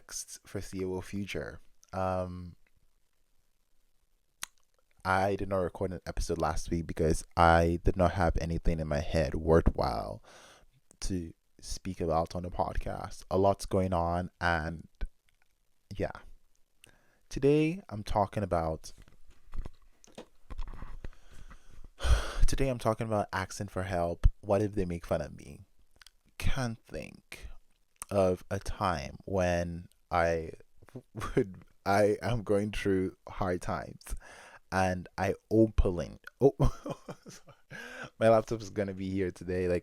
next foreseeable future. Um, I did not record an episode last week because I did not have anything in my head worthwhile to speak about on the podcast. A lot's going on, and yeah. Today I'm talking about asking for help. What if they make fun of me? Can't think of a time when I am going through hard times and I openly my laptop is gonna be here today.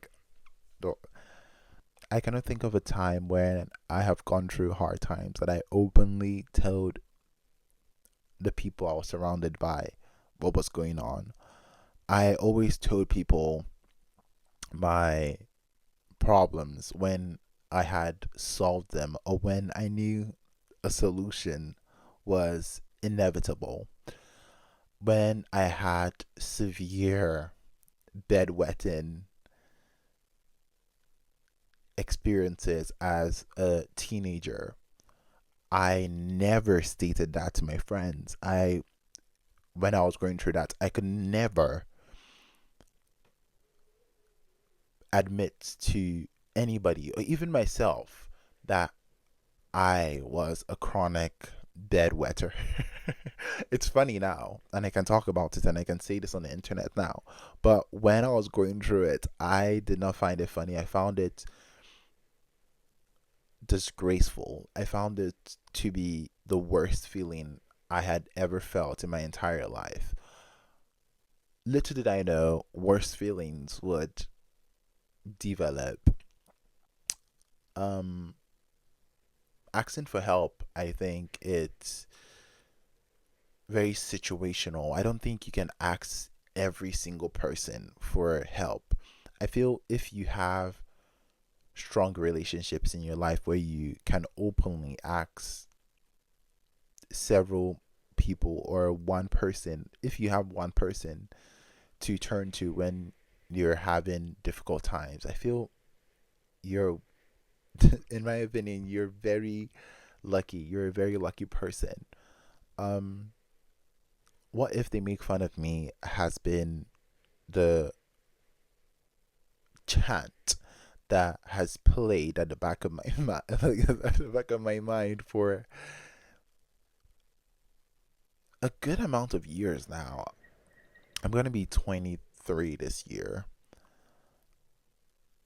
I cannot think of a time when I have gone through hard times that I openly told the people I was surrounded by what was going on. I always told people my problems when I had solved them or when I knew a solution was inevitable. When I had severe bedwetting experiences as a teenager, I never stated that to my friends. When I was going through that, I could never admit to anybody or even myself that I was a chronic bedwetter. It's funny now, and I can talk about it and I can say this on the internet now. But when I was going through it, I did not find it funny. I found it disgraceful. I found it to be the worst feeling I had ever felt in my entire life. Little did I know worse feelings would develop. Um, Asking for help, I think it's very situational. I don't think you can ask every single person for help. I feel if you have strong relationships in your life where you can openly ask several people or one person, if you have one person to turn to when you're having difficult times, I feel you're, in my opinion, you're very lucky. You're a very lucky person. Um, what if they make fun of me has been the chant that has played at the back of my at the back of my mind for a good amount of years now. I'm gonna be 23 this year.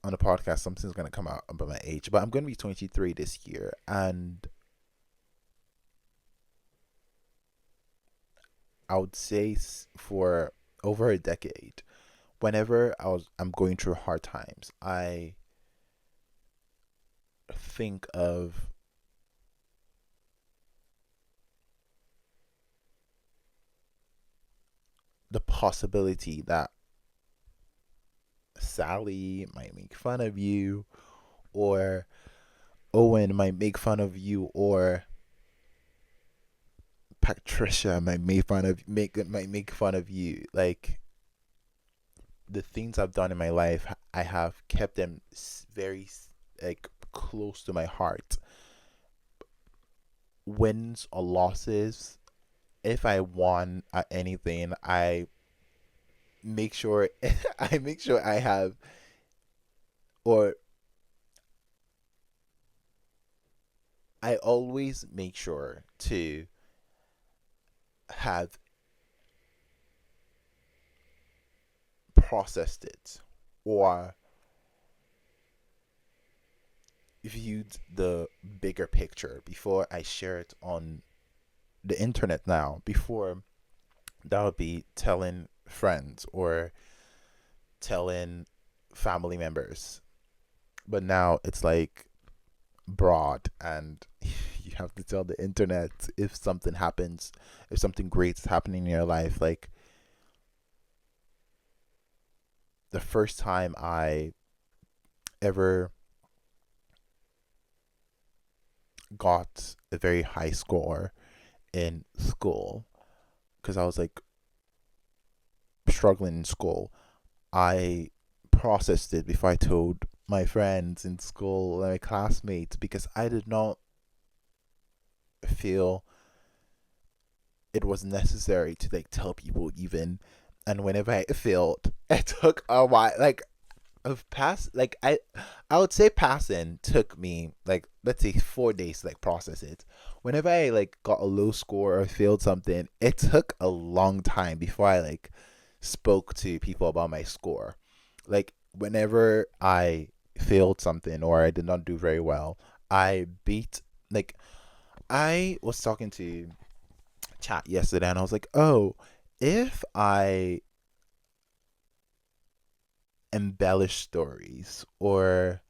On the podcast, something's gonna come out about my age, but I'm gonna be 23 this year, and I would say for over a decade, whenever I'm going through hard times, I think of the possibility that Sally might make fun of you, or Owen might make fun of you, or Patricia might make fun of you. Like the things I've done in my life, I have kept them very like close to my heart. Wins or losses, if I won at anything, I make sure I make sure I have, or I always make sure to have processed it or viewed the bigger picture before I share it on the internet now. Before, that would be telling friends or telling family members. But now it's like broad, and you have to tell the internet if something happens, if something great is happening in your life. Like the first time I ever got a very high score in school, because I was like struggling in school, I processed it before I told my friends in school, my classmates, because I did not feel it was necessary to like tell people even. And whenever I failed, it took a while. Like of pass, like I would say passing took me like, let's say, 4 days to like process it. Whenever I like got a low score or failed something, it took a long time before I like spoke to people about my score. Like whenever I failed something or I did not do very well, I beat like I was talking to chat yesterday and I was like, oh, if I embellish stories or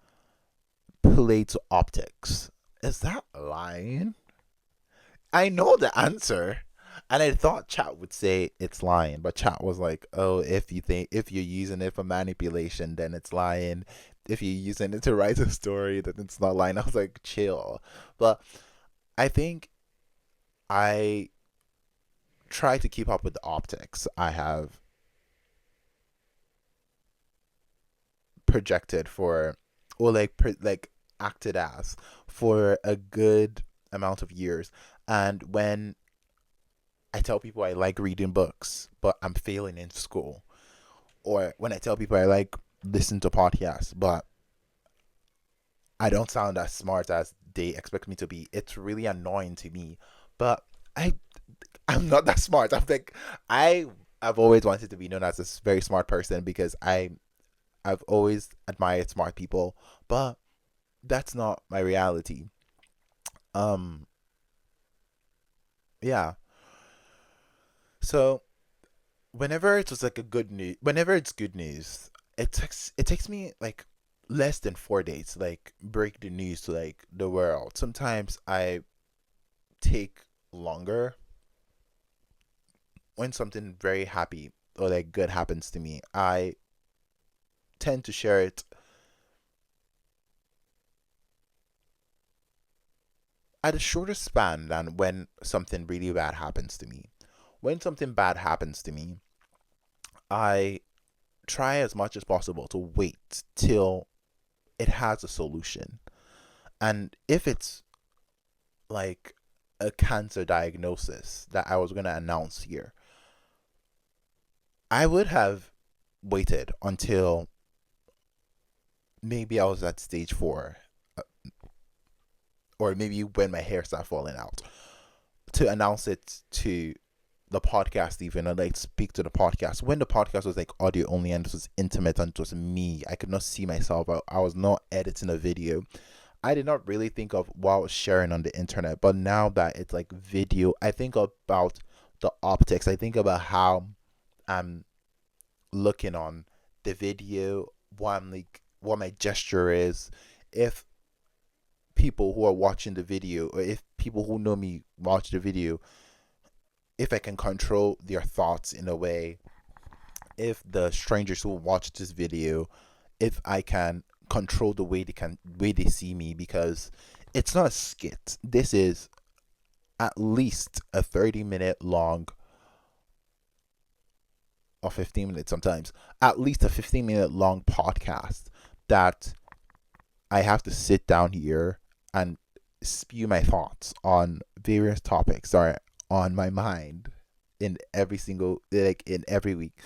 play to optics, is that lying? I know the answer. And I thought chat would say it's lying, but chat was like, "Oh, if you're using it for manipulation, then it's lying. If you're using it to write a story, then it's not lying." I was like, "Chill." But I think I try to keep up with the optics I have projected for, or like like acted as for a good amount of years. And when I tell people I like reading books, but I'm failing in school, or when I tell people I like listen to podcasts, but I don't sound as smart as they expect me to be, it's really annoying to me. But I I'm not that smart. I'm like I've always wanted to be known as a very smart person because I've always admired smart people, but that's not my reality. Um, yeah. So whenever it was like a good news, whenever it's good news, it takes me like less than 4 days to like break the news to like the world. Sometimes I take longer when something very happy or like good happens to me. I tend to share it at a shorter span than when something really bad happens to me. When something bad happens to me, I try as much as possible to wait till it has a solution. And if it's like a cancer diagnosis that I was going to announce here, I would have waited until maybe I was at stage 4, uh, or maybe when my hair started falling out, to announce it to the podcast, even, and like speak to the podcast. When the podcast was like audio only and it was intimate and it was me, I could not see myself. I was not editing a video. I did not really think of what I was sharing on the internet. But now that it's like video, I think about the optics. I think about how I'm looking on the video, what I'm like, what my gesture is. If people who are watching the video, or if people who know me watch the video, if I can control their thoughts in a way, if the strangers who watch this video, if I can control the way they see me, because it's not a skit. This is at least a 30-minute long, or 15 minutes sometimes, at least a 15-minute long podcast that I have to sit down here and spew my thoughts on various topics that are on my mind in every single, like in every week.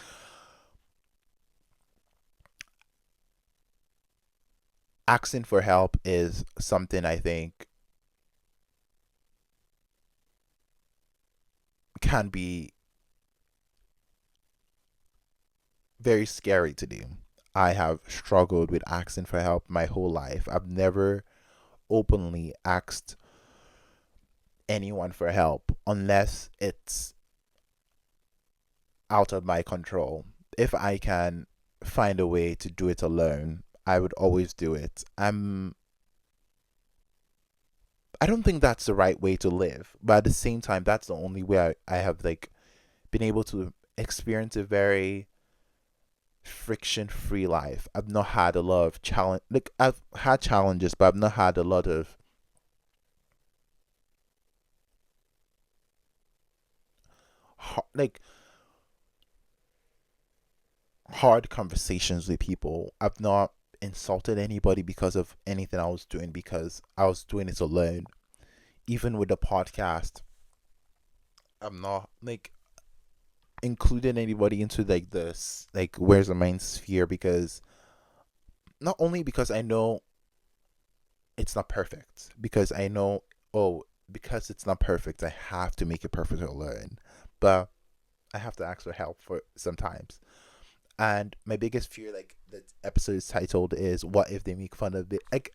Asking for help is something I think can be very scary to do. I have struggled with asking for help my whole life. I've never openly asked anyone for help unless it's out of my control. If I can find a way to do it alone, I would always do it. I don't think that's the right way to live, but at the same time, that's the only way I have like been able to experience a very friction-free life. I've not had a lot of challenge. Like I've had challenges, but I've not had a lot of like hard conversations with people. I've not insulted anybody because of anything I was doing, because I was doing it alone. even with the podcast, I'm not like including anybody into like this like where's the mind sphere, because not only because I know it's not perfect, because I know, oh, because it's not perfect, I have to make it perfect to learn, but I have to ask for help for sometimes. And my biggest fear, like the episode is titled, is what if they make fun of it? Like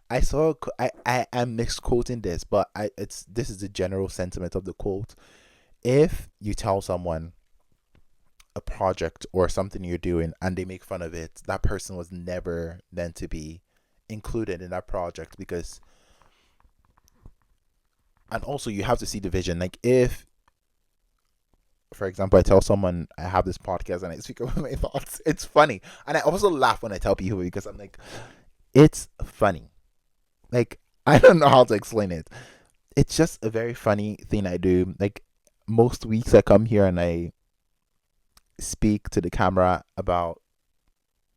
I saw, I am misquoting this, but this is the general sentiment of the quote. If you tell someone a project or something you're doing and they make fun of it, that person was never meant to be included in that project. Because, and also you have to see the vision. Like if, for example, I tell someone I have this podcast and I speak about my thoughts, it's funny. And I also laugh when I tell people, because I'm like, it's funny. Like, I don't know how to explain it. It's just a very funny thing I do. Like, most weeks I come here and I speak to the camera about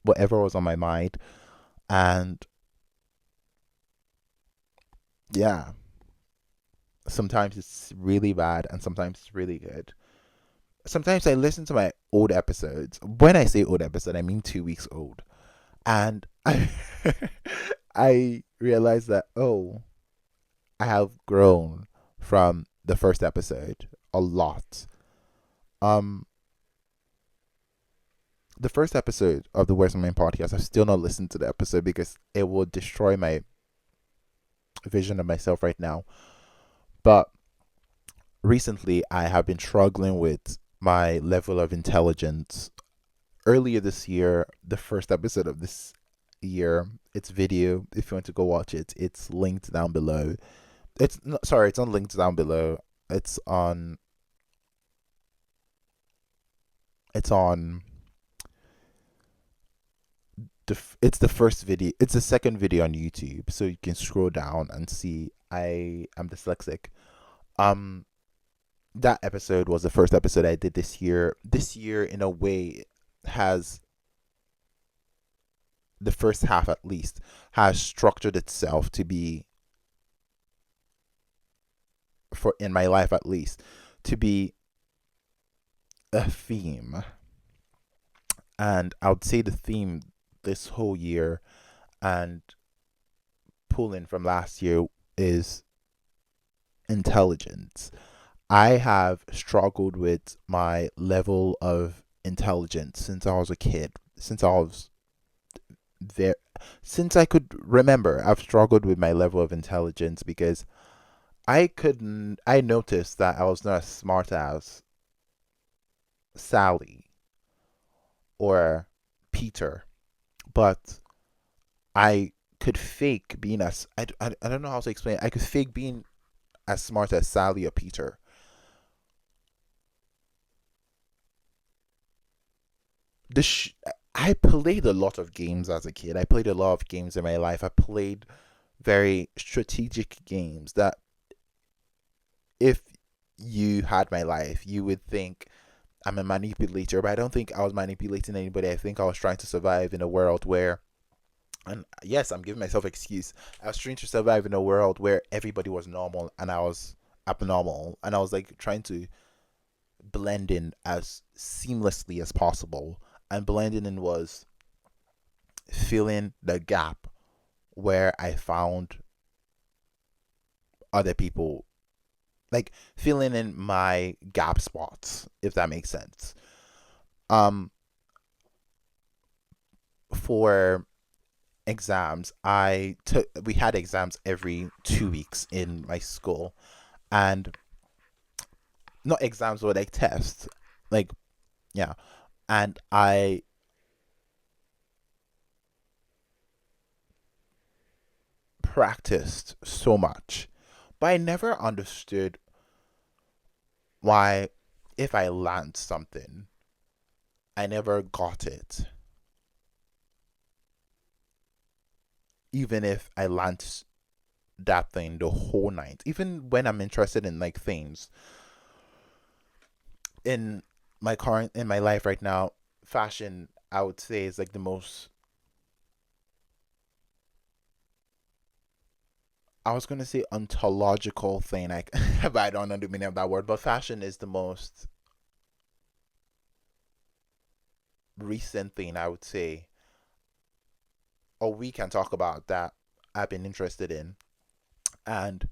whatever was on my mind. And yeah, sometimes it's really bad and sometimes it's really good. Sometimes I listen to my old episodes. When I say old episode, I mean 2 weeks old. And I realized that, oh, I have grown from the first episode a lot. Um, the first episode of the Where's My Main podcast, I've still not listened to the episode because it will destroy my vision of myself right now. But recently, I have been struggling with my level of intelligence. Earlier this year, the first episode of this year, it's video. If you want to go watch it, it's linked down below. It's not, sorry, it's not linked down below. It's on. It's on it's the first video. It's the second video on YouTube, so you can scroll down and see. I am dyslexic. Um, that episode was the first episode I did this year. This year, in a way, has the first half at least has structured itself to be, for in my life at least, to be a theme. And I would say the theme this whole year and pulling from last year is intelligence. I have struggled with my level of intelligence since I was a kid. There, since I could remember, I've struggled with my level of intelligence because I noticed that I was not as smart as Sally or Peter, but I could fake being I don't know how to explain it. I could fake being as smart as Sally or Peter. the sh- I played a lot of games as a kid. I played a lot of games in my life. I played very strategic games that if you had my life, you would think I'm a manipulator, but I don't think I was manipulating anybody. I think I was trying to survive in a world where, and yes, I'm giving myself excuse. I was trying to survive in a world where everybody was normal and I was abnormal, and I was like trying to blend in as seamlessly as possible. And blending in was filling the gap where I found other people, like filling in my gap spots, if that makes sense. Um, for exams, we had exams every 2 weeks in my school, and not exams, but like tests, like yeah, and I practiced so much, but I never understood why, if I learned something, I never got it, even if I learned that thing the whole night. Even when I'm interested in like things in in my life right now, fashion I would say is like the most I was gonna say ontological thing, like, but I don't know the meaning of that word. But fashion is the most recent thing I would say, or we can talk about that I've been interested in, and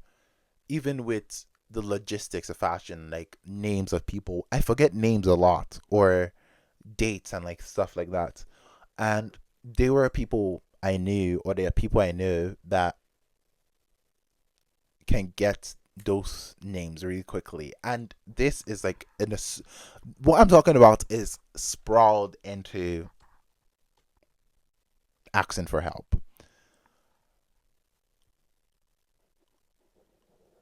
even with the logistics of fashion, like names of people, I forget names a lot, or dates and like stuff like that. And there were people I knew, or there are people I know that can get those names really quickly. And this is like what I'm talking about is sprawled into asking for help.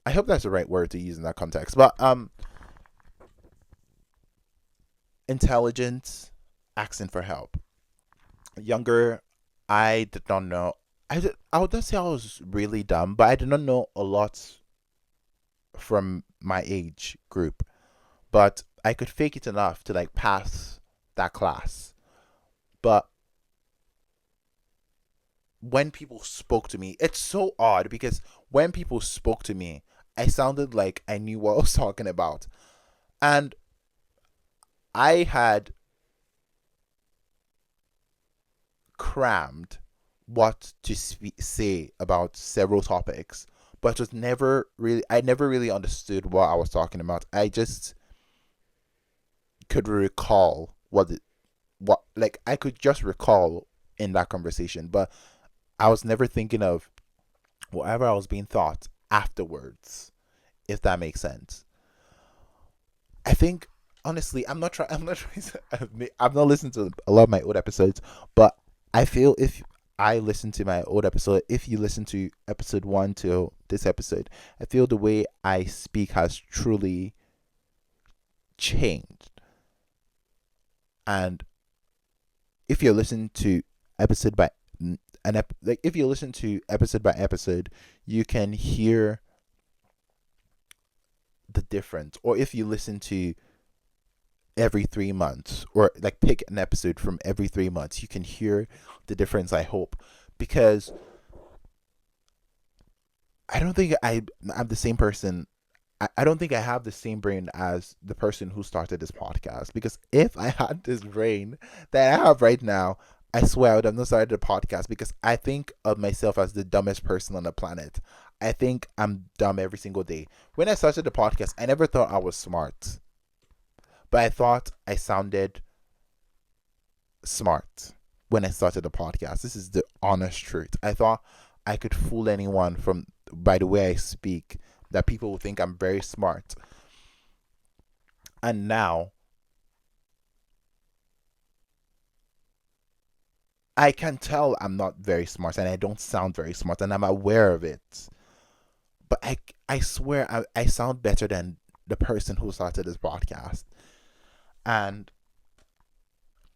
I hope that's the right word to use in that context. But intelligence, asking for help. Younger, I did not know. I would not say I was really dumb, but I did not know a lot from my age group. But I could fake it enough to like pass that class. But when people spoke to me, it's so odd because when people spoke to me, I sounded like I knew what I was talking about. And I had crammed what to say about several topics, but it was never really, I never really understood what I was talking about. I just could recall what, like, I could just recall in that conversation, but I was never thinking of whatever I was being taught afterwards, if that makes sense. I think honestly, I'm not trying. I'm not trying to. I've not listened to a lot of my old episodes, but I feel if I listen to my old episode, if you listen to episode one to this episode, I feel the way I speak has truly changed. And if you listen to episode by like if you listen to episode by episode, you can hear the difference. Or if you listen to every 3 months, or like pick an episode from every 3 months, you can hear the difference, I hope. Because I don't think I'm the same person. I don't think I have the same brain as the person who started this podcast. Because if I had this brain that I have right now, I swear I would have not started a podcast, because I think of myself as the dumbest person on the planet. I think I'm dumb every single day. When I started the podcast, I never thought I was smart, but I thought I sounded smart when I started the podcast. This is the honest truth. I thought I could fool anyone from by the way I speak, that people will think I'm very smart. And now I can tell I'm not very smart, and I don't sound very smart, and I'm aware of it. But I swear I sound better than the person who started this podcast. And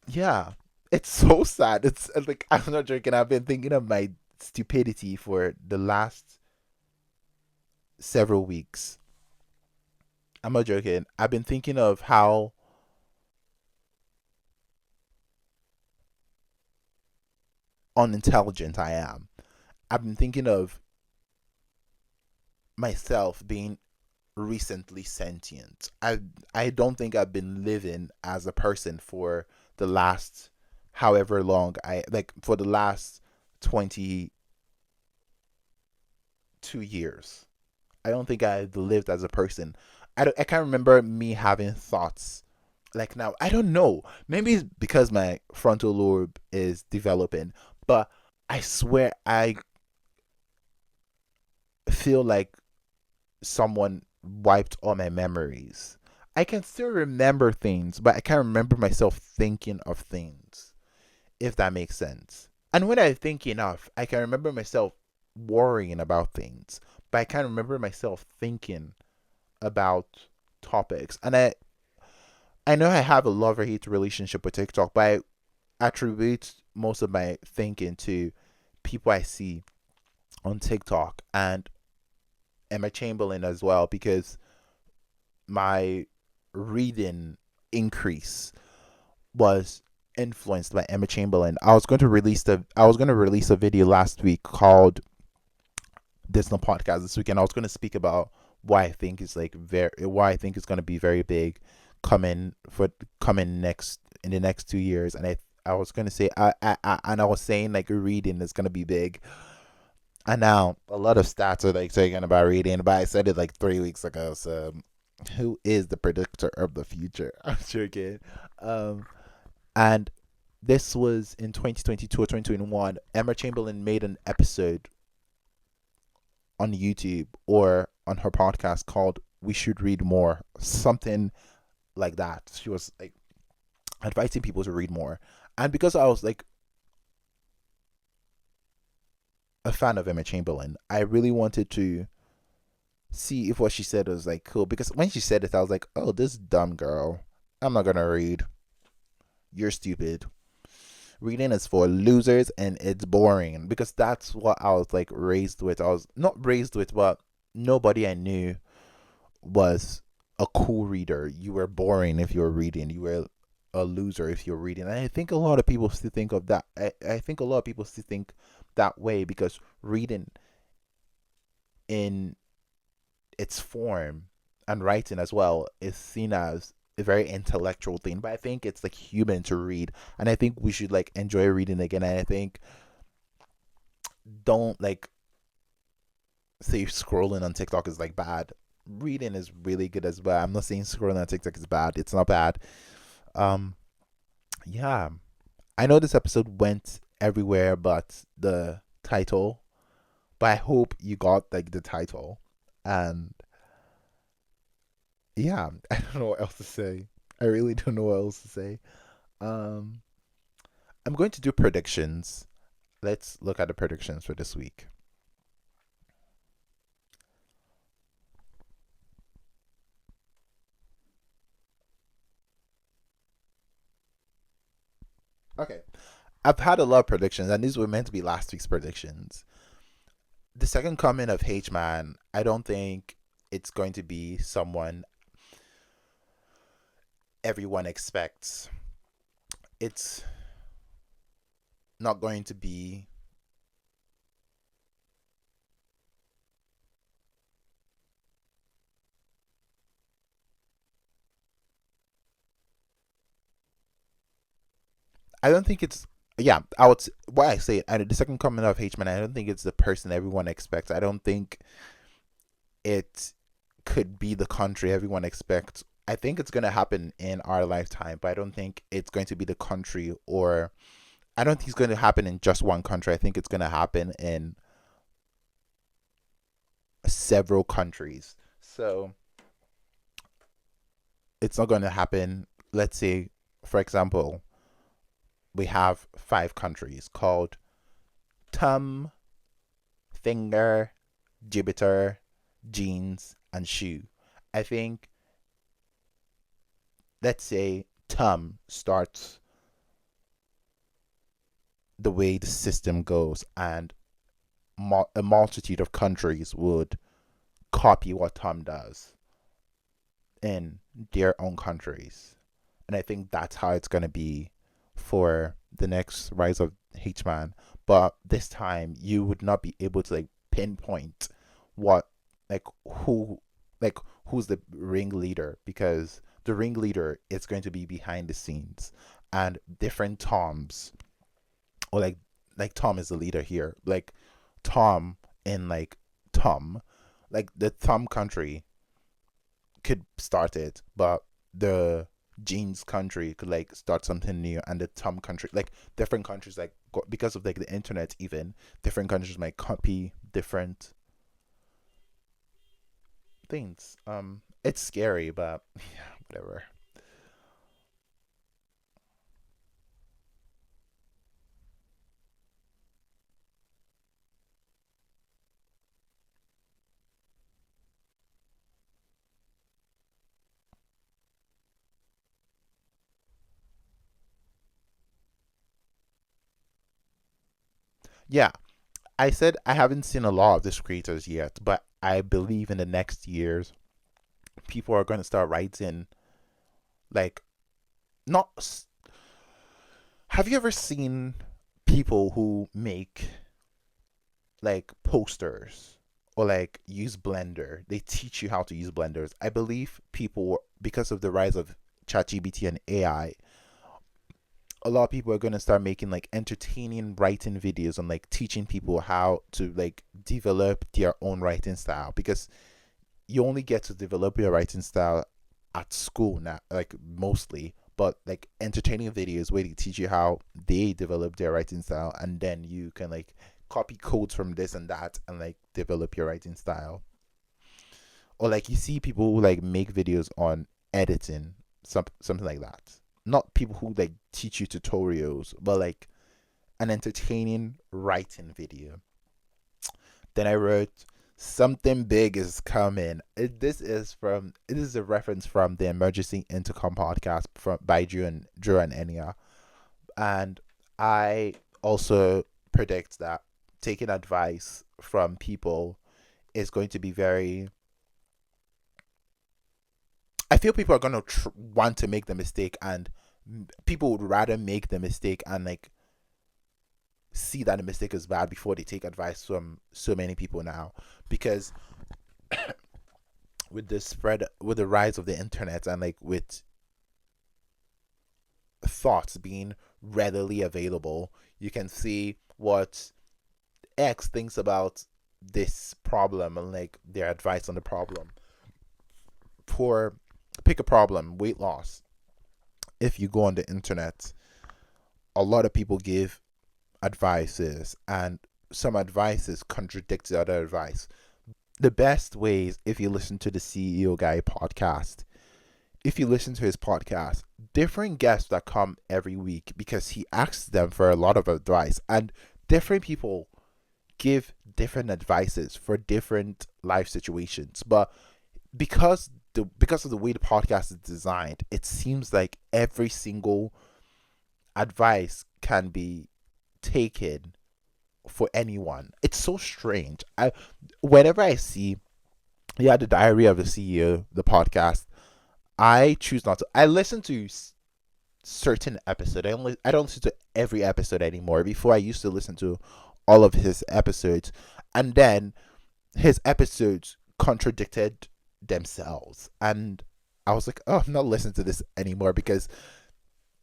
yeah, it's so sad. It's like, I'm not joking. I've been thinking of my stupidity for the last several weeks. I'm not joking. I've been thinking of how unintelligent I am. I've been thinking of myself being recently sentient. I don't think I've been living as a person for the last however long, I like for the last 22 years. I don't think I've lived as a person. I can't remember me having thoughts like now. I don't know. Maybe it's because my frontal lobe is developing, but I swear I feel like someone wiped all my memories. I can still remember things, but I can't remember myself thinking of things, if that makes sense. And when I think enough, I can remember myself worrying about things, but I can't remember myself thinking about topics. And I know I have a love or hate relationship with TikTok, but I attribute most of my thinking to people I see on TikTok and Emma Chamberlain as well, because my reading increase was influenced by Emma Chamberlain. I was going to release a video last week called there's no podcast this weekend. I was going to speak about why I think is going to be very big coming for coming next in the next 2 years, and I was going to say and I was saying like reading is going to be big, and now a lot of stats are like talking about reading, but I said it like 3 weeks ago. So who is the predictor of the future? I'm joking. Um, and this was in 2022 or 2021. Emma Chamberlain made an episode on YouTube or on her podcast called "We Should Read More," something like that. She was like advising people to read more, and because I was like a fan of Emma Chamberlain, I really wanted to see if what she said was like cool. Because when she said it, I was like, "Oh, this dumb girl. I'm not gonna read. You're stupid. Reading is for losers and it's boring." Because that's what I was like raised with. I was not raised with, but nobody I knew was a cool reader. You were boring if you were reading. You were a loser if you're reading. And I think a lot of people still think of that. I think a lot of people still think that way because reading in its form and writing as well is seen as a very intellectual thing. But I think it's like human to read. And I think we should like enjoy reading again. And I think don't like say scrolling on TikTok is like bad. Reading is really good as well. I'm not saying scrolling on TikTok is bad. It's not bad. Um, yeah, I know this episode went everywhere, but the title. But I hope you got like the title, and yeah, I don't know what else to say. I really don't know what else to say. Um, I'm going to do predictions. Let's look at the predictions for this week. Okay, I've had a lot of predictions, and these were meant to be last week's predictions. The second coming of H Man, I don't think it's going to be someone everyone expects. It's not going to be. I don't think it's. Yeah, I would. Why I say it, and the second coming of H Man, I don't think it's the person everyone expects. I don't think it could be the country everyone expects. I think it's going to happen in our lifetime, but I don't think it's going to be the country, or I don't think it's going to happen in just one country. I think it's going to happen in several countries. So it's not going to happen. Let's say, for example, we have 5 countries called Thumb, Finger, Jupiter, Jeans, and Shoe. I think, let's say, Thumb starts the way the system goes, and a multitude of countries would copy what Thumb does in their own countries. And I think that's how it's going to be for the next Rise of H-Man. But this time, you would not be able to like pinpoint what, like, who, like, who's the ringleader, because the ringleader is going to be behind the scenes, and different Toms, or like Tom is the leader here, like Tom in like Tom, like the Tom country could start it, but the jeans country could like start something new, and the Tom country, like different countries, like because of like the internet, even different countries might copy different things. It's scary, but yeah, whatever. Yeah, I said I haven't seen a lot of these creators yet, but I believe in the next years people are going to start writing like not. Have you ever seen people who make like posters? or like use Blender. They teach you how to use blenders. I believe people, because of the rise of ChatGPT and AI, a lot of people are going to start making like entertaining writing videos and like teaching people how to like develop their own writing style, because you only get to develop your writing style at school now, like mostly. But like entertaining videos where they teach you how they develop their writing style, and then you can like copy codes from this and that and like develop your writing style. Or like you see people who like make videos on editing, something like that. Not people who like teach you tutorials, but like an entertaining writing video. Then I wrote, something big is coming. This is a reference from the Emergency Intercom podcast from by Drew and Enya. And I also predict that taking advice from people is going to be very, I feel people are going to want to make the mistake, and people would rather make the mistake and like see that the mistake is bad before they take advice from so many people now. Because with the spread, with the rise of the internet, and like with thoughts being readily available, you can see what X thinks about this problem and like their advice on the problem. For pick a problem, weight loss. If you go on the internet, a lot of people give advices, and some advices contradict the other advice. The best ways, if you listen to the CEO Guy podcast, if you listen to his podcast, different guests that come every week, because he asks them for a lot of advice, and different people give different advices for different life situations. But because of the way the podcast is designed, it seems like every single advice can be taken for anyone. It's so strange. Whenever I see, yeah, the Diary of the CEO, the podcast, I choose not to. I listen to certain episodes. I don't listen to every episode anymore. Before, I used to listen to all of his episodes, and then his episodes contradicted themselves, and I was like, oh, I'm not listening to this anymore, because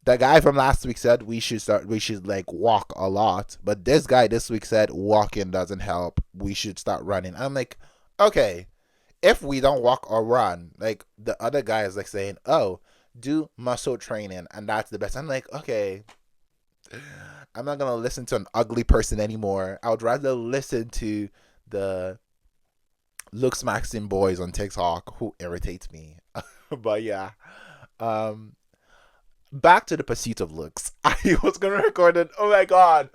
the guy from last week said we should like walk a lot, but this guy this week said walking doesn't help, we should start running. And I'm like, okay, if we don't walk or run, like the other guy is like saying, oh, do muscle training and that's the best. I'm like, okay, I'm not gonna listen to an ugly person anymore. I would rather listen to the looks maxing boys on TikTok who irritates me. But yeah, um back to the pursuit of looks. I was gonna record it. Oh my god,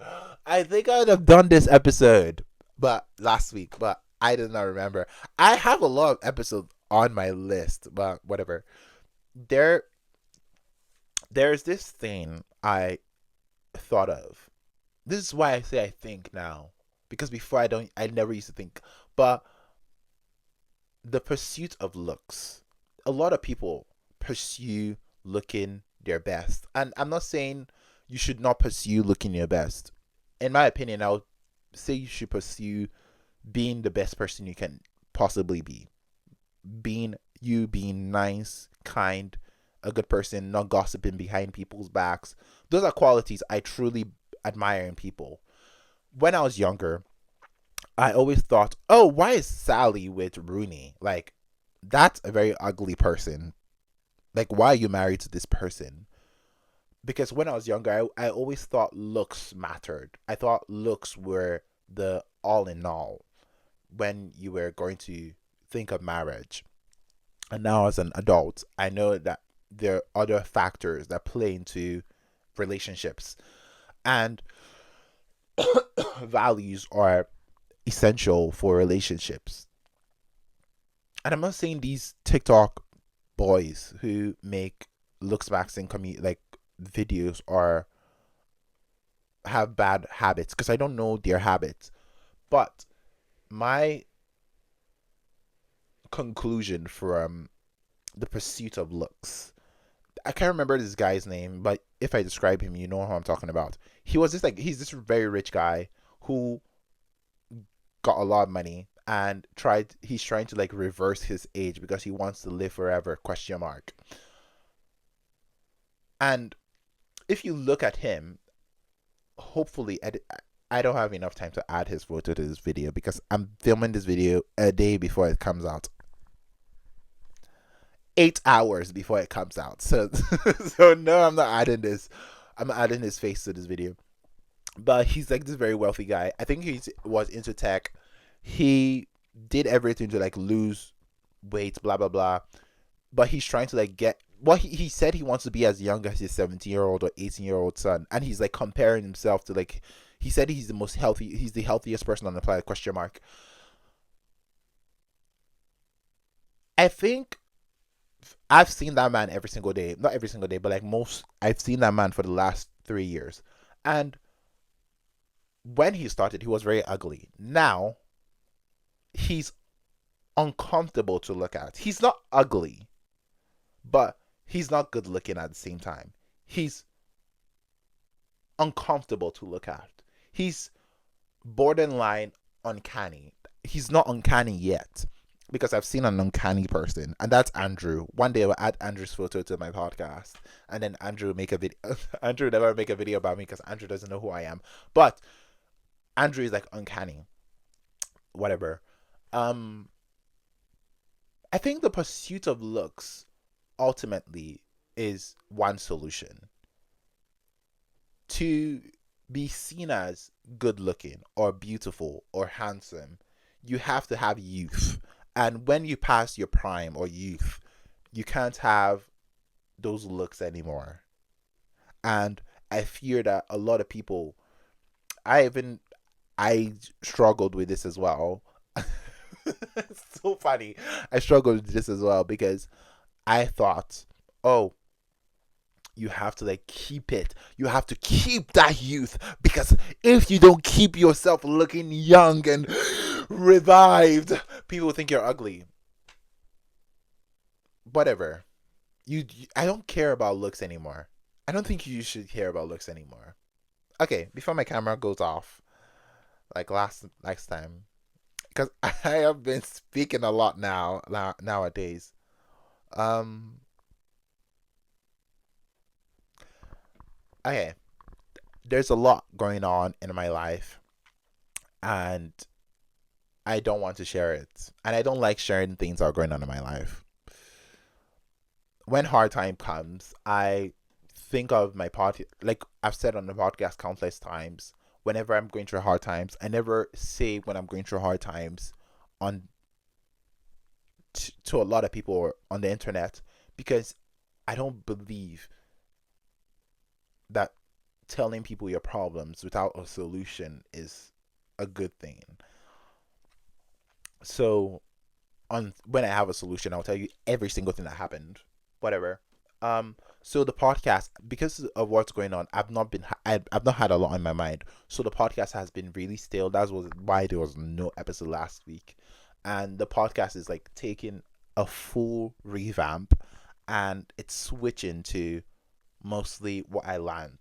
I think I would have done this episode, but last week, but I did not remember. I have a lot of episodes on my list, but whatever. There, there's this thing I thought of. This is why I say I think now, because before I never used to think. But the pursuit of looks. A lot of people pursue looking their best. And I'm not saying you should not pursue looking your best. In my opinion, I would say you should pursue being the best person you can possibly be. Being nice, kind, a good person, not gossiping behind people's backs. Those are qualities I truly admire in people. When I was younger, I always thought, oh, why is Sally with Rooney? Like, that's a very ugly person. Like, why are you married to this person? Because when I was younger, I always thought looks mattered. I thought looks were the all in all when you were going to think of marriage. And now, as an adult, I know that there are other factors that play into relationships. And values are essential for relationships. And I'm not saying these TikTok boys who make looks maxing like videos or have bad habits, because I don't know their habits. But my conclusion from the pursuit of looks, I can't remember this guy's name, but if I describe him, you know who I'm talking about. He's this very rich guy who got a lot of money, and he's trying to like reverse his age because he wants to live forever, question mark. And if you look at him, hopefully I don't have enough time to add his photo to this video because I'm filming this video a day before it comes out. 8 hours before it comes out. So so no, I'm not adding this. I'm not adding his face to this video. But he's like this very wealthy guy. I think he was into tech. He did everything to like lose weight, blah blah blah. But he's trying to like get he said he wants to be as young as his 17-year-old or 18-year-old son, and he's like comparing himself to like he said he's the healthiest person on the planet, question mark. I think I've seen that man every single day. Not every single day, but like most I've seen that man for the last 3 years. And when he started, he was very ugly. Now he's uncomfortable to look at. He's not ugly, but he's not good looking at the same time. He's uncomfortable to look at. He's borderline uncanny. He's not uncanny yet because I've seen an uncanny person, and that's Andrew. One day I'll add Andrew's photo to my podcast, and then Andrew will make a video. Andrew never make a video about me because Andrew doesn't know who I am. But Andrew is like uncanny. Whatever. I think the pursuit of looks ultimately is one solution. To be seen as good looking or beautiful or handsome, you have to have youth. And when you pass your prime or youth, you can't have those looks anymore. And I fear that a lot of people, I struggled with this as well. It's so funny. I struggled with this as well because I thought, oh, you have to like keep it. You have to keep that youth because if you don't keep yourself looking young and revived, people think you're ugly. Whatever. I don't care about looks anymore. I don't think you should care about looks anymore. Okay, before my camera goes off, like last time, because I have been speaking a lot nowadays. Um, okay, there's a lot going on in my life, and I don't want to share it, and I don't like sharing things that are going on in my life. When hard time comes, I think of my party. Like I've said on the podcast countless times, whenever I'm going through hard times, I never say when I'm going through hard times on to a lot of people on the internet because I don't believe that telling people your problems without a solution is a good thing. So on when I have a solution, I'll tell you every single thing that happened. Whatever. So the podcast, because of what's going on, I've not had a lot on my mind. So the podcast has been really stale. That was why there was no episode last week, and the podcast is like taking a full revamp, and it's switching to mostly what I learned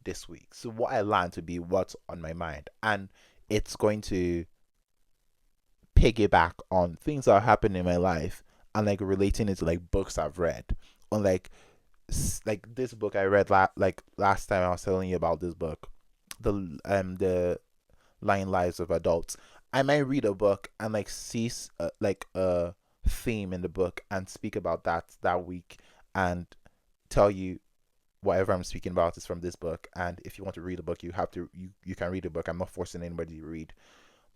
this week. So what I learned to be what's on my mind, and it's going to piggyback on things that are happening in my life and like relating it to like books I've read. On like this book I read like last time I was telling you about this book, the Lying Lives of Adults. I might read a book and like see like a theme in the book and speak about that week and tell you whatever I'm speaking about is from this book. And if you want to read the book, you can read the book. I'm not forcing anybody to read.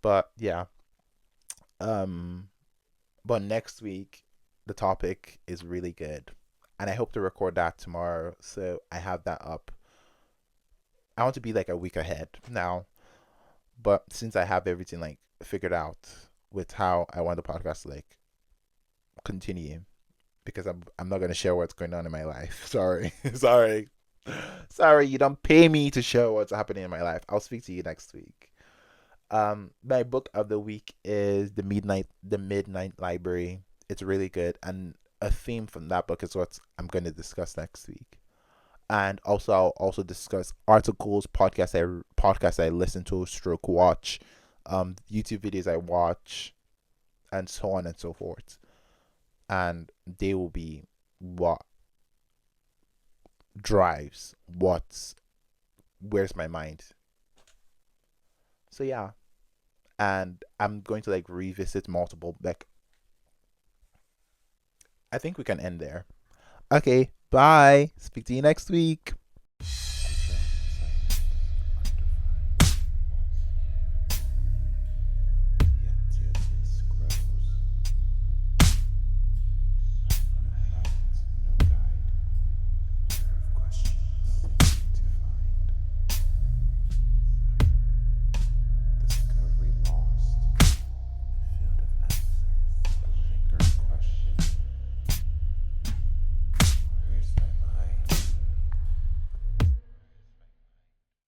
But yeah. But next week the topic is really good. And I hope to record that tomorrow so I have that up. I want to be like a week ahead now. But since I have everything like figured out with how I want the podcast to like continue, because I'm not gonna share what's going on in my life. Sorry. Sorry, you don't pay me to share what's happening in my life. I'll speak to you next week. My book of the week is The Midnight Library. It's really good, and a theme from that book is what I'm going to discuss next week. And also I'll also discuss articles, podcasts I listen to, stroke watch, YouTube videos I watch, and so on and so forth. And they will be what drives where's my mind. So yeah, and I'm going to like revisit multiple, like, I think we can end there. Okay, bye. Speak to you next week.